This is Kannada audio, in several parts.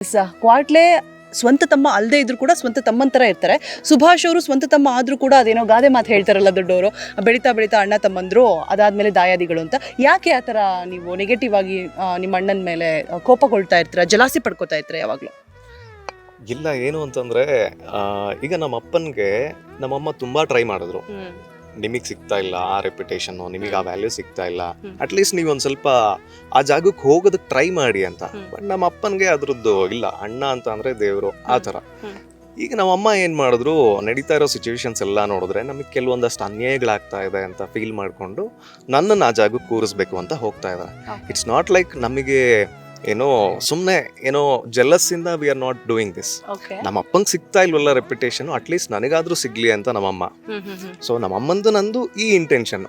ಕ್ವಾಟ್ಲೆ ಸ್ವಂತ ತಮ್ಮ ಅಲ್ಲದೆ ಇದ್ರು ಕೂಡ ಸ್ವಂತ ತಮ್ಮಂತರ ಇರ್ತಾರೆ. ಸುಭಾಷ್ ಅವರು ಸ್ವಂತ ತಮ್ಮ ಆದ್ರೂ ಕೂಡ ಅದೇನೋ ಗಾದೆ ಮಾತು ಹೇಳ್ತಾರಲ್ಲ ದೊಡ್ಡವರು, ಬೆಳೀತಾ ಬೆಳೀತಾ ಅಣ್ಣ ತಮ್ಮಂದ್ರು, ಅದಾದ್ಮೇಲೆ ದಾಯಾದಿಗಳು ಅಂತ. ಯಾಕೆ ಆ ಥರ ನೀವು ನೆಗೆಟಿವ್ ಆಗಿ ನಿಮ್ಮ ಅಣ್ಣನ ಮೇಲೆ ಕೋಪಗೊಳ್ತಾ ಇರ್ತೀರಾ, ಜಲಾಸಿ ಪಡ್ಕೋತಾ ಇರ್ತೀರಾ ಯಾವಾಗಲೂ? ಇಲ್ಲ, ಏನು ಅಂತಂದ್ರೆ ಈಗ ನಮ್ಮ ಅಪ್ಪನ್ಗೆ ನಮ್ಮಮ್ಮ ತುಂಬಾ ಟ್ರೈ ಮಾಡಿದ್ರು. ನಿಮಗೆ ಸಿಗ್ತಾ ಇಲ್ಲ ಆ ರೆಪ್ಯುಟೇಷನ್, ನಿಮಗೆ ಆ ವ್ಯಾಲ್ಯೂ ಸಿಗ್ತಾ ಇಲ್ಲ, ಅಟ್ಲೀಸ್ಟ್ ನೀವು ಒಂದ್ ಸ್ವಲ್ಪ ಆ ಜಾಗಕ್ಕೆ ಹೋಗೋದಕ್ಕೆ ಟ್ರೈ ಮಾಡಿ ಅಂತ. ಬಟ್ ನಮ್ಮ ಅಪ್ಪನ್ಗೆ ಅದ್ರದ್ದು ಇಲ್ಲ, ಅಣ್ಣ ಅಂತ ಅಂದ್ರೆ ದೇವ್ರು ಆ ತರ. ಈಗ ನಮ್ಮಮ್ಮ ಏನ್ ಮಾಡಿದ್ರು, ನಡೀತಾ ಇರೋ ಸಿಚುವೇಶನ್ಸ್ ಎಲ್ಲ ನೋಡಿದ್ರೆ ನಮಗೆ ಕೆಲವೊಂದಷ್ಟು ಅನ್ಯಾಯಗಳಾಗ್ತಾ ಇದೆ ಅಂತ ಫೀಲ್ ಮಾಡ್ಕೊಂಡು ನನ್ನನ್ನು ಆ ಜಾಗಕ್ಕೆ ಕೂರಿಸ್ಬೇಕು ಅಂತ ಹೋಗ್ತಾ ಇದ್ದಾರೆ. ಇಟ್ಸ್ ನಾಟ್ ಲೈಕ್ ನಮಗೆ ಏನೋ ಸುಮ್ಮನೆ ಏನೋ ಜೆಲಸ್ ಇಂದ we are not doing this. ನಮ್ಮ ಅಪ್ಪಂಗೆ ಸಿಗ್ತಾ ಇಲ್ವಲ್ಲ ರೆಪ್ಯುಟೇಷನ್, ಅಟ್ಲೀಸ್ಟ್ ನನಗಾದ್ರೂ ಸಿಗ್ಲಿ ಅಂತ ನಮ್ಮಮ್ಮ. ಸೊ ನಮ್ಮಮ್ಮಂದು ನಂದು ಈ ಇಂಟೆನ್ಷನ್,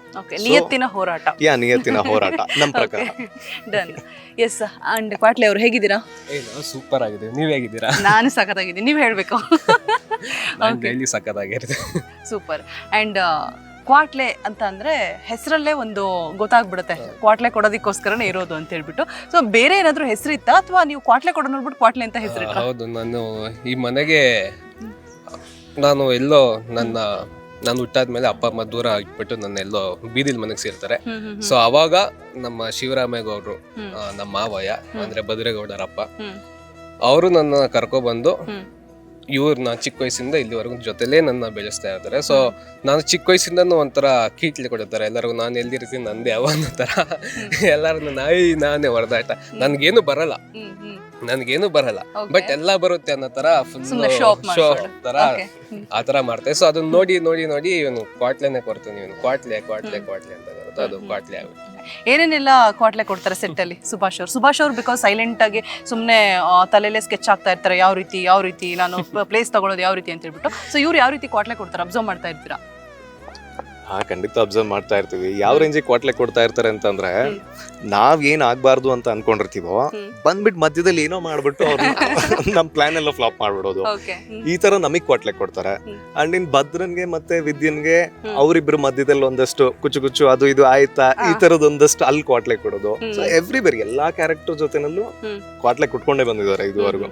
ನಿಯತ್ತಿನ ಹೋರಾಟ. ನಿಯತ್ತಿನ ಹೋರಾಟ ನಮ್ಮ ಪ್ರಕಾರ. ಎಸ್. ಅಂಡ್ ಕ್ವಾಟ್ಲೆ ಅವರು ಹೇಗಿದ್ದೀರಾ? ಸೂಪರ್ ಆಗಿದೆ. ನೀವ್ ಹೇಗಿದ್ದೀರಾ? ನಾನು ಸಖತ್ತಾಗಿದ್ದೀನಿ, ನೀವು ಹೇಳ್ಬೇಕು. ಡೈಲಿ ಸಖತ್ತಾಗಿರುತ್ತೆ. ಸೂಪರ್. ಅಂಡ್ ಕ್ವಾಟ್ಲೆ ಅಂತ ಅಂದ್ರೆ ಹೆಸರಲ್ಲೇ ಒಂದು ಗೊತ್ತಾಗ್ಬಿಡುತ್ತೆ, ಕ್ವಾಟ್ಲೆ ಕೊಡೋದಕ್ಕೋಸ್ಕರನೇ ಇರೋದು ಅಂತ ಹೇಳ್ಬಿಟ್ಟು. ಸೊ ಬೇರೆ ಏನಾದ್ರು ಹೆಸರು ಇತ್ತಾ, ಅಥವಾ ನೀವು ಕ್ವಾಟ್ಲೆ ಕೊಡೋ ನೋಡ್ಬಿಟ್ಟು ಕ್ವಾಟ್ಲೆ ಅಂತ ಹೆಸರು? ಹೌದು, ನಾನು ಈ ಮನೆಗೆ ನಾನು ಎಲ್ಲೋ ನಾನು ಹುಟ್ಟಾದ್ಮೇಲೆ ಅಪ್ಪ ಅಮ್ಮ ದೂರ ಆಗಿಬಿಟ್ಟು ನನ್ನ ಎಲ್ಲೋ ಬೀದಿಲ್ ಮನೆಗೆ ಸೇರ್ತಾರೆ. ಸೊ ಅವಾಗ ನಮ್ಮ ಶಿವರಾಮೇಗೌಡರು, ನಮ್ಮ ಮಾವಯ್ಯ ಅಂದ್ರೆ ಬದ್ರೇಗೌಡರಪ್ಪ, ಅವರು ನನ್ನ ಕರ್ಕೊಬಂದು ಇವ್ರನ್ನ ಚಿಕ್ಕ ವಯಸ್ಸಿಂದ ಇಲ್ಲಿವರೆಗೂ ಜೊತೆಲೇ ನನ್ನ ಬೆಳೆಸ್ತಾ ಇರ್ತಾರೆ. ಸೊ ನಾನು ಚಿಕ್ಕ ವಯಸ್ಸಿಂದನೂ ಒಂಥರ ಕೀಟ್ಲೆ ಕೊಡುತ್ತಾರೆ ಎಲ್ಲರಿಗೂ. ನಾನು ಎಲ್ಲಿರ್ತೀನಿ ನಂದೇ ಯಾವ ಅನ್ನೋ ಥರ ಎಲ್ಲರನ್ನ ನಾನೇ ಹೊಡೆದಾಟ. ನನ್ಗೇನು ಬರಲ್ಲ ಬಟ್ ಎಲ್ಲ ಬರುತ್ತೆ ಅನ್ನೋ ತರ ಫುಲ್ ಶೋ ತರ ಆ ತರ ಮಾಡ್ತಾರೆ. ಸೊ ಅದನ್ನ ನೋಡಿ ನೋಡಿ ನೋಡಿ ಇವನು ಕ್ವಾಟ್ಲೆನೆ ಕೊಡ್ತಾನೆ, ಇವನು ಕ್ವಾಟ್ಲೆ ಅಂತ ಬರುತ್ತೆ, ಅದು ಕ್ವಾಟ್ಲೆ ಆಗುತ್ತೆ. ಏನೇನೆಲ್ಲ ಕ್ವಾಟ್ಲೆ ಕೊಡ್ತಾರೆ ಸೆಟ್ ಅಲ್ಲಿ ಸುಭಾಷ್ ಅವ್ರು? ಬಿಕಾಸ್ ಸೈಲೆಂಟ್ ಆಗಿ ಸುಮ್ಮನೆ ತಲೆಯಲ್ಲೇ ಸ್ಕೆಚ್ ಆಗ್ತಾ ಇರ್ತಾರೆ, ಯಾವ ರೀತಿ ನಾನು ಪ್ಲೇಸ್ ತಗೊಳ್ಳೋದು ಯಾವ ರೀತಿ ಅಂತ ಹೇಳ್ಬಿಟ್ಟು. ಸೊ ಇವ್ರು ಯಾವ ರೀತಿ ಕ್ವಾಟ್ಲೆ ಕೊಡ್ತಾರೆ, ಅಬ್ಸರ್ವ್ ಮಾಡ್ತಾ ಇರ್ತೀರಾ? ಖಂಡಿತ ಅಬ್ಸರ್ವ್ ಮಾಡ್ತಾ ಇರ್ತೀವಿ. ಯಾವ ರೇಂಜಿಗೆ ಕ್ವಾಟ್ಲೆ ಕೊಡ್ತಾ ಇರ್ತಾರೆ ಅಂತಂದ್ರೆ, ನಾವ್ ಏನ್ ಆಗ್ಬಾರ್ದು ಅಂತ ಅನ್ಕೊಂಡಿರ್ತೀವೋ ಬಂದ್ಬಿಟ್ಟು ಮಧ್ಯದಲ್ಲಿ ಏನೋ ಮಾಡ್ಬಿಟ್ಟು ನಮ್ ಪ್ಲಾನ್ ಎಲ್ಲ ಫ್ಲಾಪ್ ಮಾಡ್ಬಿಡೋದು. ಈ ತರ ನಮಗ್ ಕ್ವಾಟ್ಲೆ ಕೊಡ್ತಾರೆ. ಅಂಡ್ ಇನ್ ಭದ್ರನ್ಗೆ ಮತ್ತೆ ವಿದ್ಯನ್ಗೆ ಅವ್ರಿಬ್ರು ಮಧ್ಯದಲ್ಲಿ ಒಂದಷ್ಟು ಕುಚ್ಚು ಅದು ಇದು ಆಯ್ತಾ, ಈ ತರದ್ ಒಂದಷ್ಟು ಅಲ್ಲಿ ಕ್ವಾಟ್ಲೆ ಕೊಡೋದು. ಸೊ ಎವ್ರಿಬರಿ ಎಲ್ಲಾ ಕ್ಯಾರೆಕ್ಟರ್ ಜೊತೆನಲ್ಲೂ ಕ್ವಾಟ್ಲೆ ಕೊಟ್ಕೊಂಡೇ ಬಂದಿದ್ದಾರೆ ಇದುವರೆಗೂ.